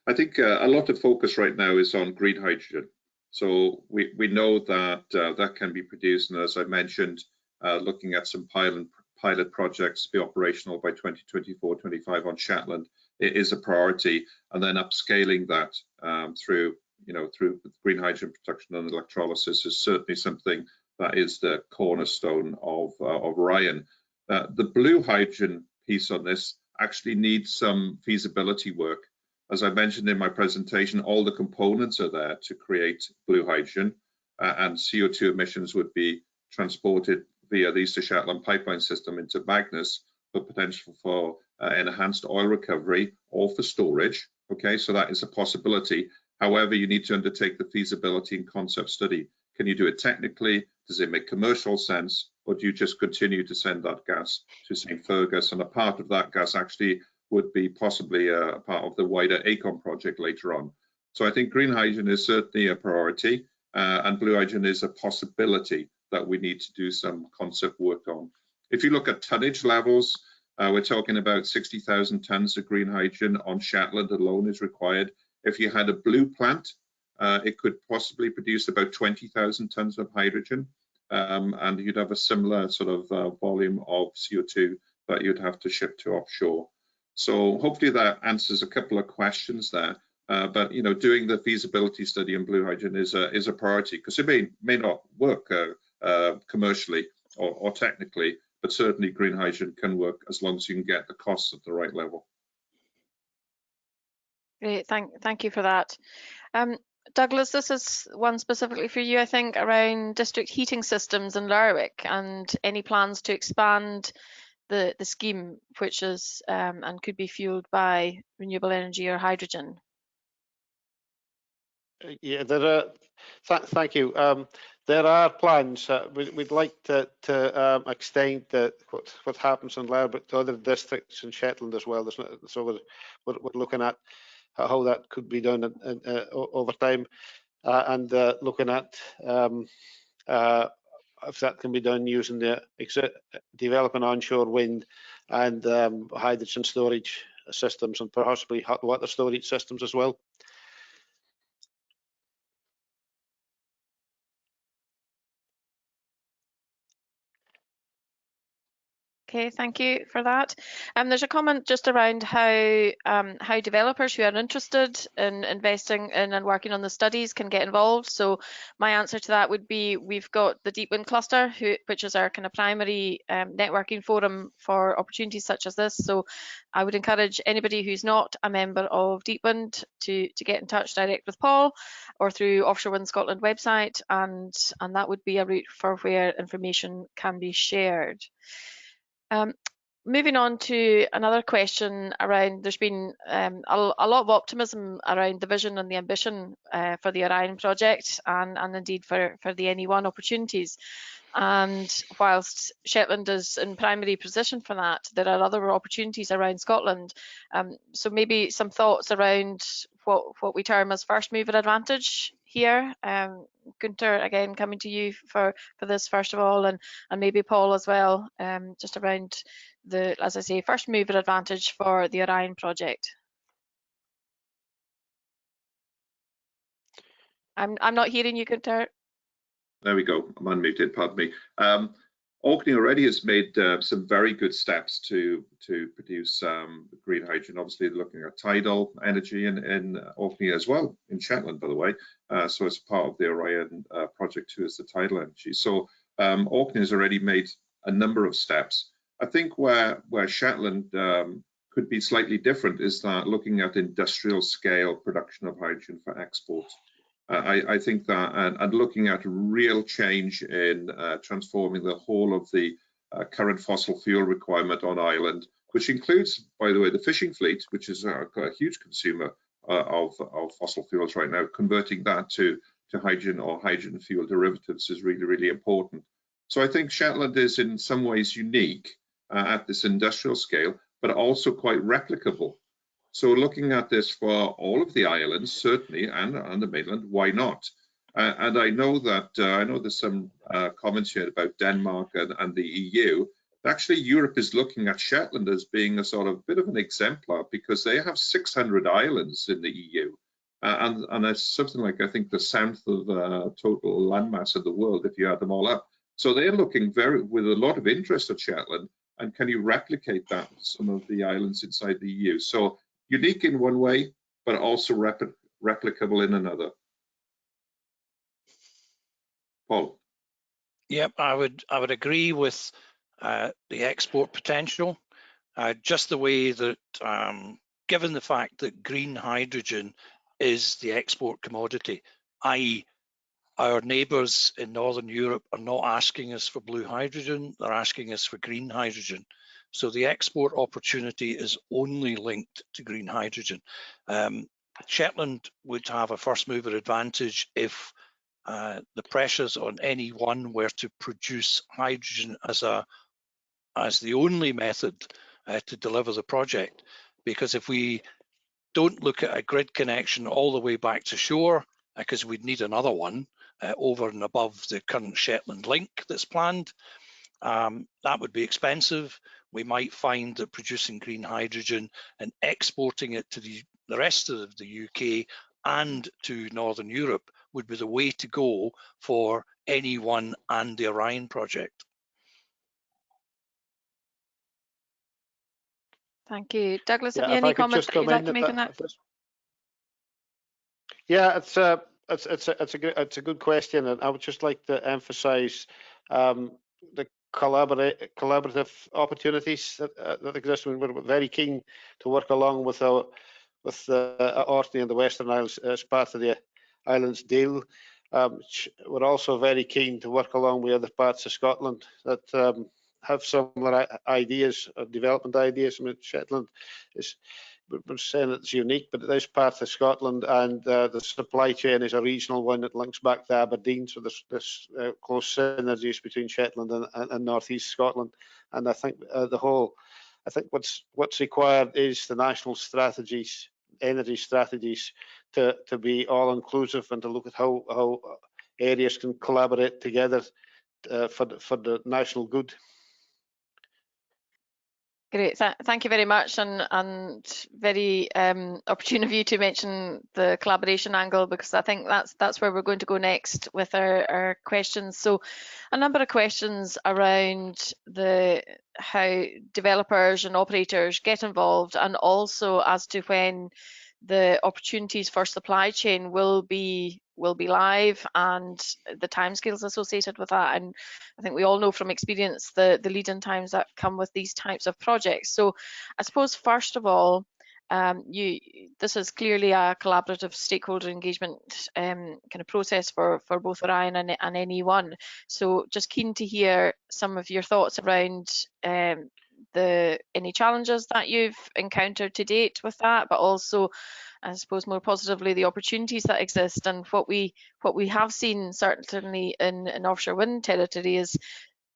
I think a lot of focus right now is on green hydrogen. So we know that that can be produced, and as I mentioned, looking at some pilot projects to be operational by 2024-25 on Shetland, it is a priority, and then upscaling that through green hydrogen production and electrolysis is certainly something that is the cornerstone of ORION. The blue hydrogen piece on this actually needs some feasibility work. As I mentioned in my presentation, all the components are there to create blue hydrogen, and CO2 emissions would be transported via the East Shetland pipeline system into Magnus for potential for enhanced oil recovery or for storage. Okay, so that is a possibility. However, you need to undertake the feasibility and concept study. Can you do it technically? Does it make commercial sense? Or do you just continue to send that gas to St. Fergus? And a part of that gas actually would be possibly a part of the wider ACON project later on. So I think green hydrogen is certainly a priority, and blue hydrogen is a possibility that we need to do some concept work on. If you look at tonnage levels, we're talking about 60,000 tons of green hydrogen on Shetland alone is required. If you had a blue plant, it could possibly produce about 20,000 tons of hydrogen, and you'd have a similar sort of volume of CO2 that you'd have to ship to offshore. So hopefully that answers a couple of questions there. But doing the feasibility study in blue hydrogen is a priority, because it may not work commercially or technically, but certainly green hydrogen can work as long as you can get the costs at the right level. Great, thank you for that. Douglas, this is one specifically for you, I think, around district heating systems in Lerwick, and any plans to expand the scheme, which is and could be fueled by renewable energy or hydrogen. Yeah, thank you. There are plans. We'd like to extend what happens in Lerwick to other districts in Shetland as well. So we're looking at how that could be done over time, and looking at if that can be done using developing onshore wind and hydrogen storage systems, and possibly hot water storage systems as well. Okay, thank you for that. There's a comment just around how developers who are interested in investing in and working on the studies can get involved. So my answer to that would be, we've got the Deep Wind Cluster, which is our kind of primary networking forum for opportunities such as this. So I would encourage anybody who's not a member of Deep Wind to get in touch direct with Paul, or through Offshore Wind Scotland website, and that would be a route for where information can be shared. Moving on to another question around, there's been a lot of optimism around the vision and the ambition for the Orion project, and indeed for the NE1 opportunities. And whilst Shetland is in primary position for that, there are other opportunities around Scotland. So maybe some thoughts around what we term as first mover advantage here. Gunther, again, coming to you for this first of all, and maybe Paul as well, just around the, as I say, first mover advantage for the Orion project. I'm not hearing you, Gunther. There we go. I'm unmuted. Pardon me. Orkney already has made some very good steps to produce green hydrogen. Obviously, they're looking at tidal energy in Orkney as well, in Shetland, by the way. So it's part of the ORION project too, is the tidal energy. So Orkney has already made a number of steps. I think where Shetland could be slightly different is that looking at industrial scale production of hydrogen for export. I think that, and looking at real change in transforming the whole of the current fossil fuel requirement on island, which includes, by the way, the fishing fleet, which is a huge consumer of fossil fuels right now. Converting that to hydrogen or hydrogen fuel derivatives is really, really important. So I think Shetland is in some ways unique at this industrial scale, but also quite replicable. So looking at this for all of the islands, certainly, and on the mainland, why not? And I know that there's some comments here about Denmark and the EU. Actually, Europe is looking at Shetland as being a sort of bit of an exemplar because they have 600 islands in the EU. And it's something like, I think, the 7th of total landmass of the world, if you add them all up. So they're looking with a lot of interest at Shetland. And can you replicate that with some of the islands inside the EU? So unique in one way, but also replicable in another. Paul. Yep, I would agree with the export potential. Just the way that, given the fact that green hydrogen is the export commodity, i.e. our neighbours in Northern Europe are not asking us for blue hydrogen, they're asking us for green hydrogen. So the export opportunity is only linked to green hydrogen. Shetland would have a first mover advantage if the pressures on anyone were to produce hydrogen as the only method to deliver the project. Because if we don't look at a grid connection all the way back to shore, because we'd need another one over and above the current Shetland link that's planned, that would be expensive. We might find that producing green hydrogen and exporting it to the rest of the UK and to Northern Europe would be the way to go for anyone and the ORION project. Thank you. Douglas, have Yeah, you if I any could comments just that you'd come like in to make on that? Yeah, it's a good question, and I would just like to emphasise the collaborative opportunities that exist. We're very keen to work along with the Orkney and the Western Isles as part of the Islands deal. We're also very keen to work along with other parts of Scotland that have similar ideas, development ideas. I mean, Shetland is, we're saying it's unique, but it is part of Scotland, and the supply chain is a regional one that links back to Aberdeen. So there's close synergies between Shetland and North East Scotland. And I think I think what's required is the national strategies, energy strategies, to be all inclusive and to look at how areas can collaborate together for the national good. Great, thank you very much, and very opportune of you to mention the collaboration angle, because I think that's where we're going to go next with our questions. So a number of questions around how developers and operators get involved, and also as to when the opportunities for supply chain will be live and the timescales associated with that. And I think we all know from experience the lead-in times that come with these types of projects. So I suppose first of all, this is clearly a collaborative stakeholder engagement kind of process for both ORION and NE1. So just keen to hear some of your thoughts around any challenges that you've encountered to date with that, but also I suppose more positively the opportunities that exist. And what we have seen certainly in offshore wind territory is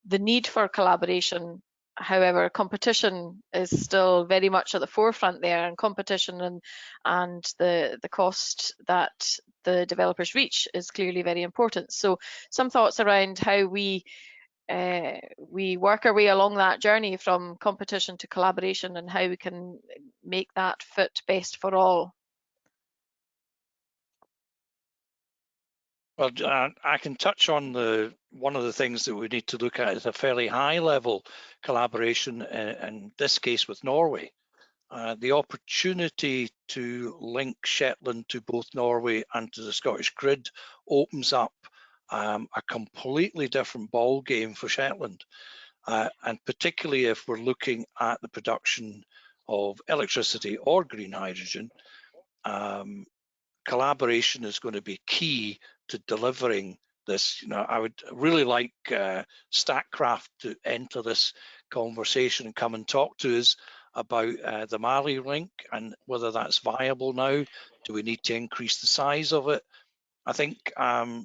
the need for collaboration. However, competition is still very much at the forefront there, and competition and the cost that the developers reach is clearly very important. So some thoughts around how we work our way along that journey from competition to collaboration, and how we can make that fit best for all. Well, I can touch on one of the things that we need to look at is a fairly high level collaboration, in this case with Norway. The opportunity to link Shetland to both Norway and to the Scottish grid opens up a completely different ball game for Shetland, and particularly if we're looking at the production of electricity or green hydrogen. Collaboration is going to be key to delivering this. I would really like Statkraft to enter this conversation and come and talk to us about the Mali link and whether that's viable now. Do we need to increase the size of it? I think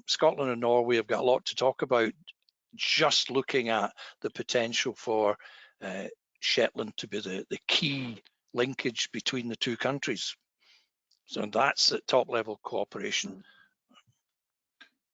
Scotland and Norway have got a lot to talk about, just looking at the potential for Shetland to be the key linkage between the two countries. So that's at top level cooperation.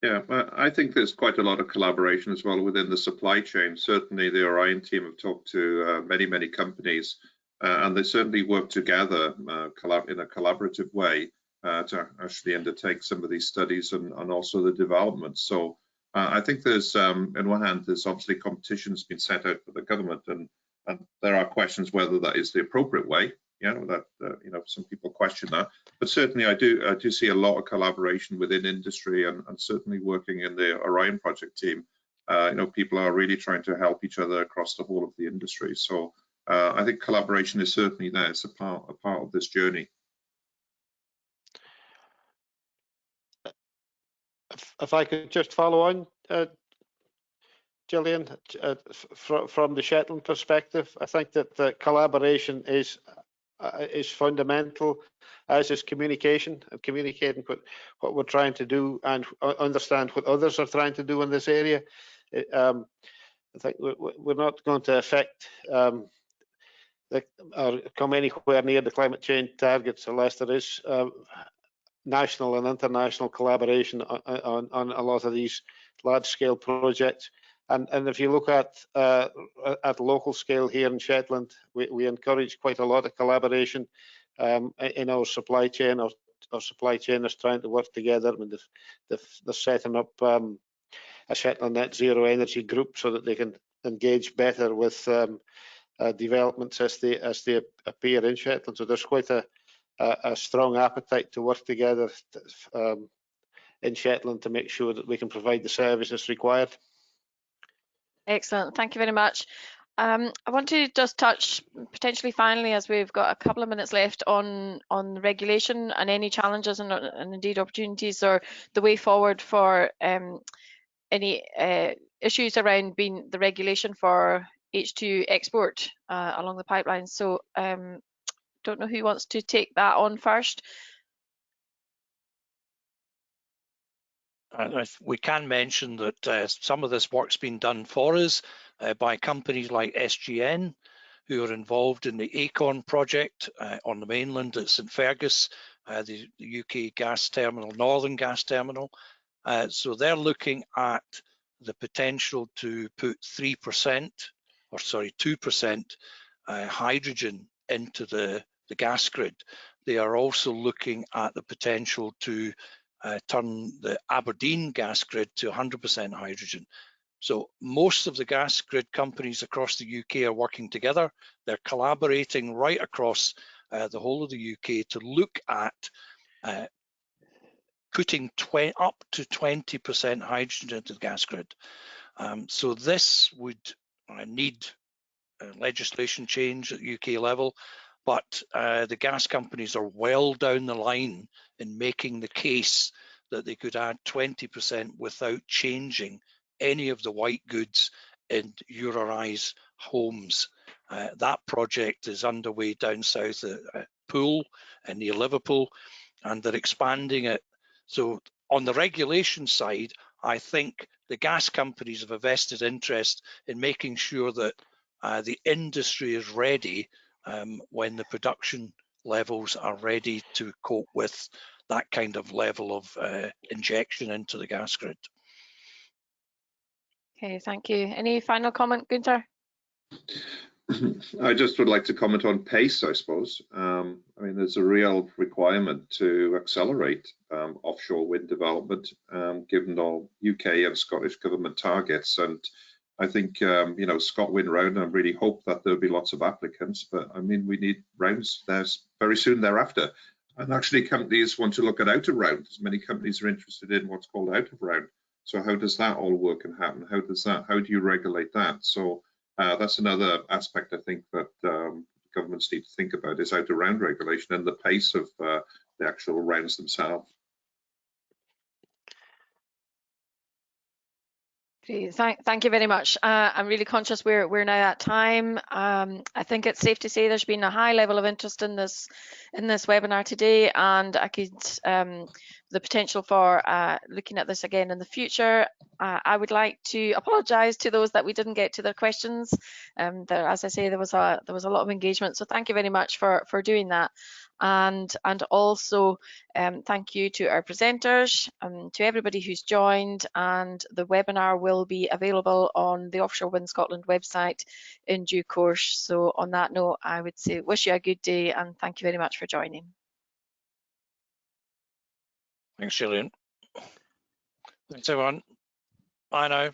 Yeah, I think there's quite a lot of collaboration as well within the supply chain. Certainly the ORION team have talked to many companies, and they certainly work together in a collaborative way to actually undertake some of these studies and also the development. So I think there's, on one hand, there's obviously competition's been set out for the government, and there are questions whether that is the appropriate way. Some people question that, but certainly I do see a lot of collaboration within industry, and certainly working in the ORION project team. People are really trying to help each other across the whole of the industry. So I think collaboration is certainly there. It's a part of this journey. If I could just follow on, Gillian, from the Shetland perspective, I think that the collaboration is fundamental, as is communicating what we're trying to do and understand what others are trying to do in this area. I think we're not going to affect or come anywhere near the climate change targets unless there is national and international collaboration on a lot of these large-scale projects. And if you look at local scale here in Shetland, we encourage quite a lot of collaboration in our supply chain. Our supply chain is trying to work together. I mean, they're setting up a Shetland Net Zero Energy Group so that they can engage better with developments as they appear in Shetland. So there's quite a strong appetite to work together in Shetland to make sure that we can provide the services required. Excellent, thank you very much. I want to just touch potentially finally, as we've got a couple of minutes left, on regulation and any challenges and indeed opportunities, or the way forward for any issues around the regulation for H2 export along the pipeline. So don't know who wants to take that on first. We can mention that some of this work's been done for us by companies like SGN, who are involved in the ACON project on the mainland at St Fergus, the UK gas terminal, Northern Gas Terminal. So they're looking at the potential to put 2% hydrogen into the gas grid. They are also looking at the potential to turn the Aberdeen gas grid to 100% hydrogen. So most of the gas grid companies across the UK are working together. They're collaborating right across the whole of the UK to look at putting up to 20% hydrogen into the gas grid. So this would need legislation change at UK level, but the gas companies are well down the line in making the case that they could add 20% without changing any of the white goods in URI's homes. That project is underway down south at Poole and near Liverpool, and they're expanding it. So on the regulation side, I think the gas companies have a vested interest in making sure that the industry is ready when the production levels are ready to cope with that kind of level of injection into the gas grid. Okay, thank you. Any final comment, Gunther? I just would like to comment on pace, I suppose. I mean, mean, there's a real requirement to accelerate offshore wind development, given all UK and Scottish government targets. And I think, you know, ScotWind round, I really hope that there'll be lots of applicants, but I mean, we need rounds there very soon thereafter. And actually companies want to look at out of round. As many companies are interested in what's called out of round. So how does that all work and happen? How do you regulate that? So that's another aspect I think that governments need to think about, is out of round regulation and the pace of the actual rounds themselves. Great. Thank you very much. I'm really conscious we're now at time. I think it's safe to say there's been a high level of interest in this webinar today, and I could the potential for looking at this again in the future. I would like to apologise to those that we didn't get to their questions. As I say, there was a lot of engagement, so thank you very much for doing that. And also thank you to our presenters, to everybody who's joined, and the webinar will be available on the Offshore Wind Scotland website in due course. So on that note, I would say wish you a good day and thank you very much for joining. Thanks, Gillian. Thanks, everyone. Bye now.